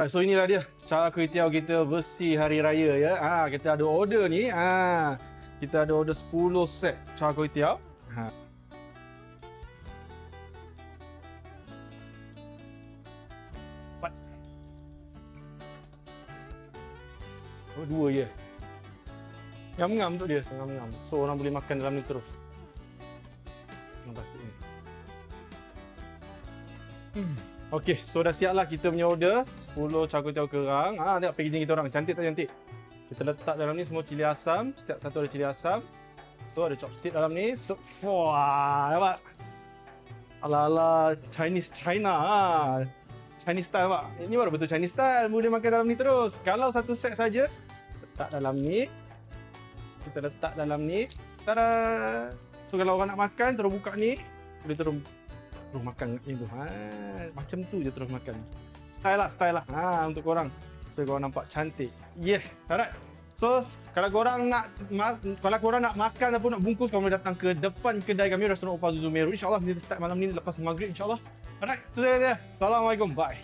So inilah dia Char Kway Teow kita versi hari raya ya. Kita ada order ni. Kita ada order 10 set Char Kway Teow. Oh, 2 je. Ngam-ngam tu dia, ngam-ngam. So orang boleh makan dalam ni terus. Nampak sikit ni. Okey, so dah siap lah kita punya order 10 Char Kway Teow kerang. Tengok packaging kita orang, cantik tak cantik? Kita letak dalam ni semua cili asam, setiap satu ada cili asam. So ada chopstick dalam ni. So, wah, nampak? Ala-ala Chinese China. Chinese style pak. Ini baru betul Chinese style. Boleh makan dalam ni terus. Kalau satu set saja, letak dalam ni. Kita letak dalam ni. Tada! So kalau orang nak makan, terus buka ni. Boleh terus makan kat tu. Macam tu je terus makan. Style lah. Untuk korang. Supaya korang nampak cantik. Yeah, alright. So, kalau korang nak makan ataupun nak bungkus, korang boleh datang ke depan kedai kami, Restoran Oppa Zuzu Meru. InsyaAllah kita start malam ni lepas maghrib, insyaAllah. Alright, itu dia. Assalamualaikum, bye.